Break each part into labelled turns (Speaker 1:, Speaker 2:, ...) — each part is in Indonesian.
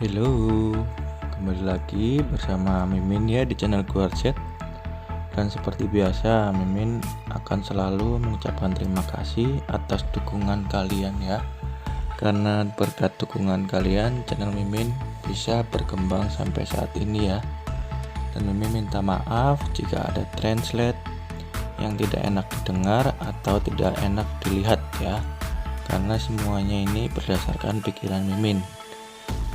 Speaker 1: Halo, kembali lagi bersama Mimin ya di channel Guarcet. Dan seperti biasa, Mimin akan selalu mengucapkan terima kasih atas dukungan kalian ya. Karena berkat dukungan kalian, channel Mimin bisa berkembang sampai saat ini ya. Dan Mimin minta maaf jika ada translate yang tidak enak didengar atau tidak enak dilihat ya. Karena semuanya ini berdasarkan pikiran Mimin.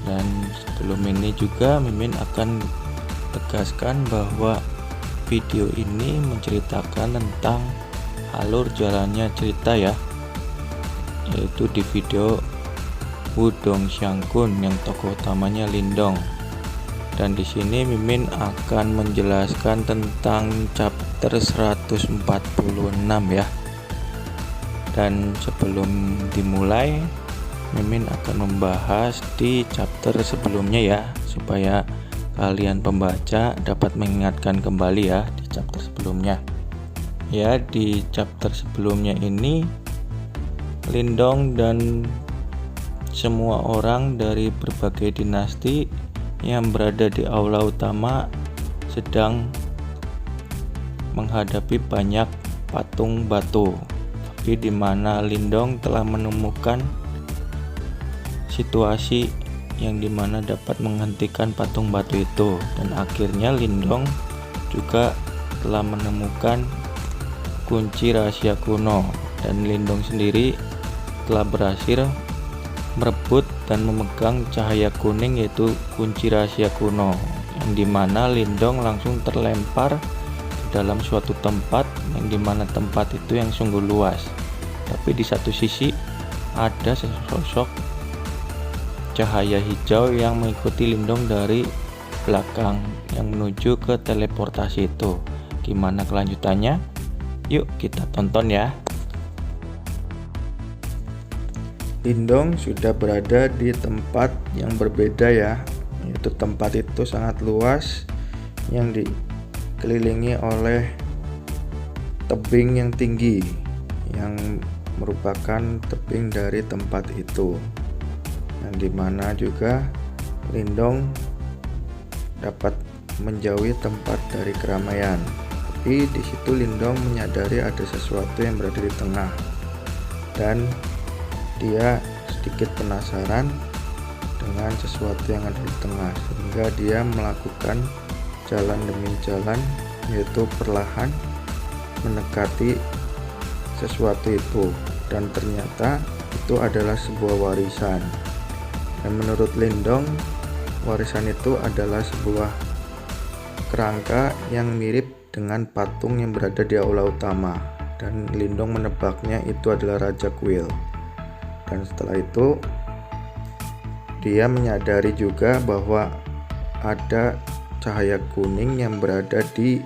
Speaker 1: Dan sebelum ini juga Mimin akan tegaskan bahwa video ini menceritakan tentang alur jalannya cerita ya, yaitu di video Wudong Xiangkun yang tokoh utamanya Lindong. Dan di sini Mimin akan menjelaskan tentang chapter 146 ya. Dan sebelum dimulai, Mimin akan membahas di chapter sebelumnya ya, supaya kalian pembaca dapat mengingatkan kembali ya di chapter sebelumnya. Ya, di chapter sebelumnya ini Lindong dan semua orang dari berbagai dinasti yang berada di aula utama sedang menghadapi banyak patung batu. Tapi di mana Lindong telah menemukan situasi yang dimana dapat menghentikan patung batu itu, dan akhirnya Lindong juga telah menemukan kunci rahasia kuno, dan Lindong sendiri telah berhasil merebut dan memegang cahaya kuning, yaitu kunci rahasia kuno, yang dimana Lindong langsung terlempar ke dalam suatu tempat yang dimana tempat itu yang sungguh luas. Tapi di satu sisi ada sesosok cahaya hijau yang mengikuti Lindong dari belakang yang menuju ke teleportasi itu. Gimana kelanjutannya? Yuk kita tonton ya. Lindong sudah berada di tempat yang berbeda ya, yaitu tempat itu sangat luas yang dikelilingi oleh tebing yang tinggi yang merupakan tebing dari tempat itu, yang dimana juga Lindong dapat menjauhi tempat dari keramaian. Tapi di situ Lindong menyadari ada sesuatu yang berada di tengah, dan dia sedikit penasaran dengan sesuatu yang ada di tengah, sehingga dia melakukan jalan demi jalan, yaitu perlahan mendekati sesuatu itu, dan ternyata itu adalah sebuah warisan. Dan menurut Lindong, warisan itu adalah sebuah kerangka yang mirip dengan patung yang berada di aula utama, dan Lindong menebaknya itu adalah Raja Kuil. Dan setelah itu dia menyadari juga bahwa ada cahaya kuning yang berada di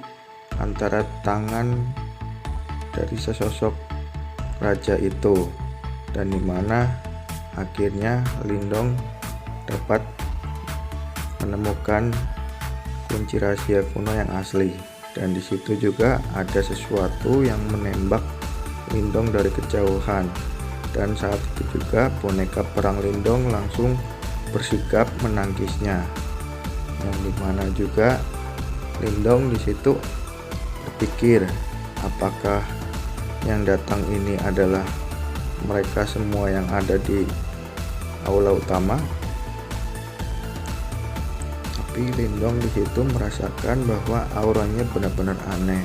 Speaker 1: antara tangan dari sesosok raja itu, dan dimana akhirnya Lindong dapat menemukan kunci rahasia kuno yang asli. Dan di situ juga ada sesuatu yang menembak Lindong dari kejauhan, dan saat itu juga boneka perang Lindong langsung bersikap menangkisnya, yang dimana juga Lindong di situ berpikir, apakah yang datang ini adalah mereka semua yang ada di aula utama? Tapi Lindong di situ merasakan bahwa auranya benar-benar aneh,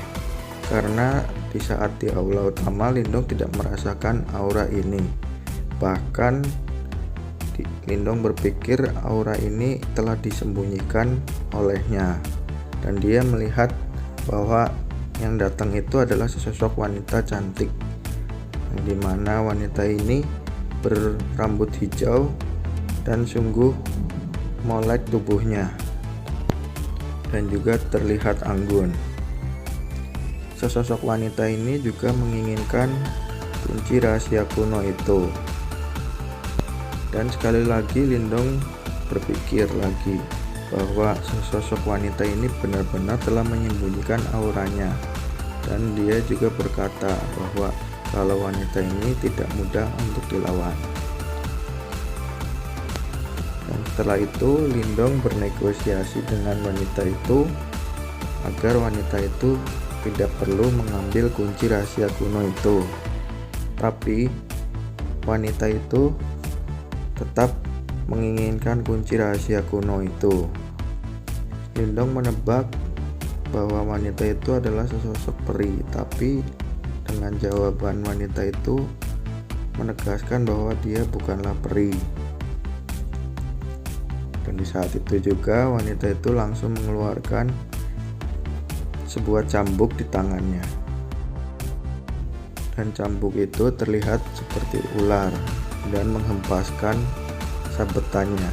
Speaker 1: karena di saat di aula utama Lindong tidak merasakan aura ini. Bahkan Lindong berpikir aura ini telah disembunyikan olehnya, dan dia melihat bahwa yang datang itu adalah sesosok wanita cantik, yang dimana wanita ini berambut hijau dan sungguh molek tubuhnya, dan juga terlihat anggun. Sesosok wanita ini juga menginginkan kunci rahasia kuno itu. Dan sekali lagi Lindong berpikir lagi bahwa sesosok wanita ini benar-benar telah menyembunyikan auranya, dan dia juga berkata bahwa kalau wanita ini tidak mudah untuk dilawan. Dan Setelah itu Lindong bernegosiasi dengan wanita itu agar wanita itu tidak perlu mengambil kunci rahasia kuno itu. Tapi wanita itu tetap menginginkan kunci rahasia kuno itu. Lindong menebak bahwa wanita itu adalah sesosok peri, tapi dengan jawaban wanita itu menegaskan bahwa dia bukanlah peri. Dan di saat itu juga wanita itu langsung mengeluarkan sebuah cambuk di tangannya. Dan cambuk itu terlihat seperti ular dan menghempaskan sabetannya.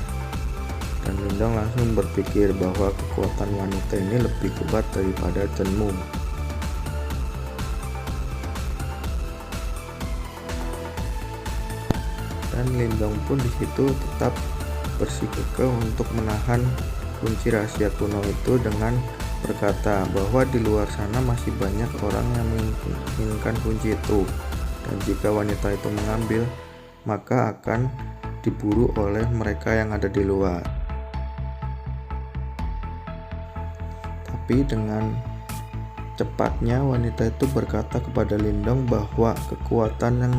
Speaker 1: Dan Lindong langsung berpikir bahwa kekuatan wanita ini lebih kuat daripada Chenmu. Dan Lindong pun di situ tetap bersikukuh untuk menahan kunci rahasia kuno itu dengan berkata bahwa di luar sana masih banyak orang yang menginginkan kunci itu, dan jika wanita itu mengambil maka akan diburu oleh mereka yang ada di luar. Tapi dengan cepatnya wanita itu berkata kepada Lindong bahwa kekuatan yang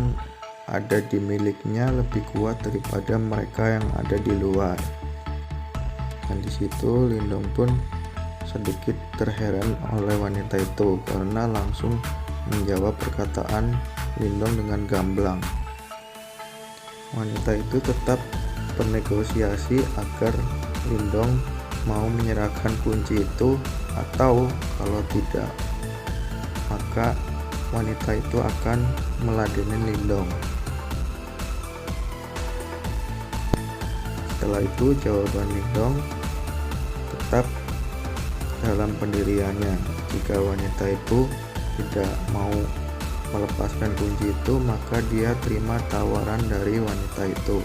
Speaker 1: ada di miliknya lebih kuat daripada mereka yang ada di luar. Dan di situ Lindong pun sedikit terheran oleh wanita itu karena langsung menjawab perkataan Lindong dengan gamblang. Wanita itu tetap bernegosiasi agar Lindong mau menyerahkan kunci itu, atau kalau tidak maka wanita itu akan meladeni Lindong. Setelah itu jawaban Lindong tetap dalam pendiriannya. Jika wanita itu tidak mau melepaskan kunci itu, maka dia terima tawaran dari wanita itu.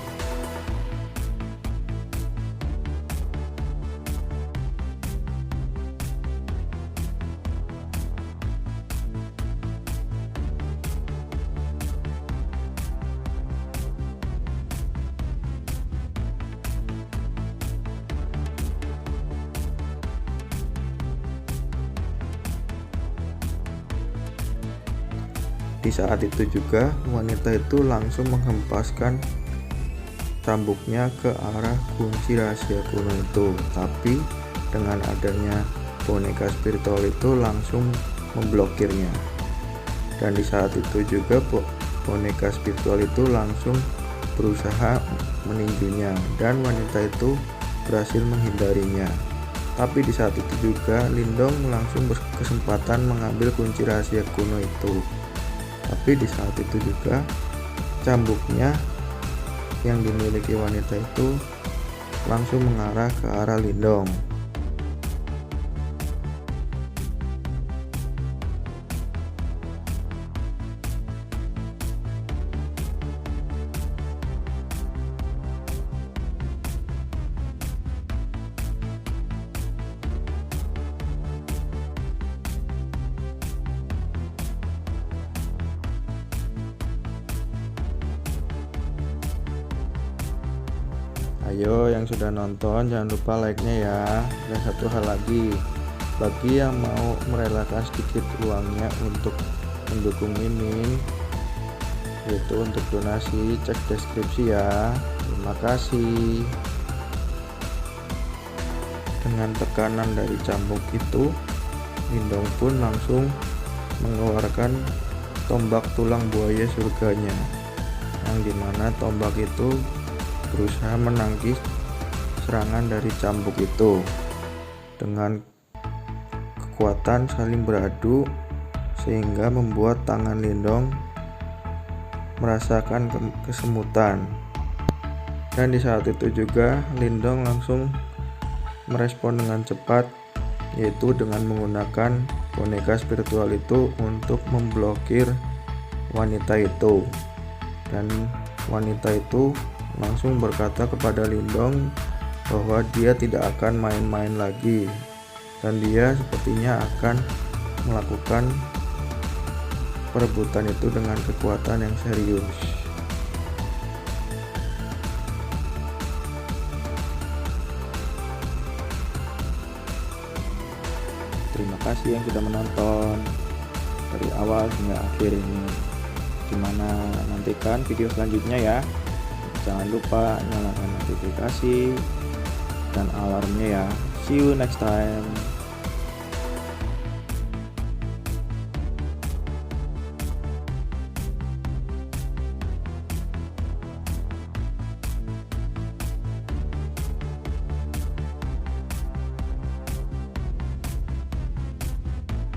Speaker 1: Di saat itu juga wanita itu langsung menghempaskan cambuknya ke arah kunci rahasia kuno itu, tapi dengan adanya boneka spiritual itu langsung memblokirnya. Dan di saat itu juga boneka spiritual itu langsung berusaha meninjunya, dan wanita itu berhasil menghindarinya. Tapi di saat itu juga Lindong langsung berkesempatan mengambil kunci rahasia kuno itu. Tapi di saat itu juga cambuknya yang dimiliki wanita itu langsung mengarah ke arah Lindong. Ayo yang sudah nonton jangan lupa like-nya ya. Dan satu hal lagi, bagi yang mau merelakan sedikit uangnya untuk mendukung Mimin, yaitu untuk donasi, cek deskripsi ya. Terima kasih. Dengan tekanan dari cambuk itu, Lindong pun langsung mengeluarkan tombak tulang buaya surganya, yang dimana tombak itu berusaha menangkis serangan dari cambuk itu. Dengan kekuatan saling beradu sehingga membuat tangan Lindong merasakan kesemutan. Dan di saat itu juga Lindong langsung merespon dengan cepat, yaitu dengan menggunakan boneka spiritual itu untuk memblokir wanita itu. Dan wanita itu langsung berkata kepada Lindong bahwa dia tidak akan main-main lagi, dan dia sepertinya akan melakukan perebutan itu dengan kekuatan yang serius. Terima kasih yang sudah menonton dari awal hingga akhir ini. Gimana, nantikan video selanjutnya ya. Jangan lupa nyalakan notifikasi dan alarmnya ya. See you next time.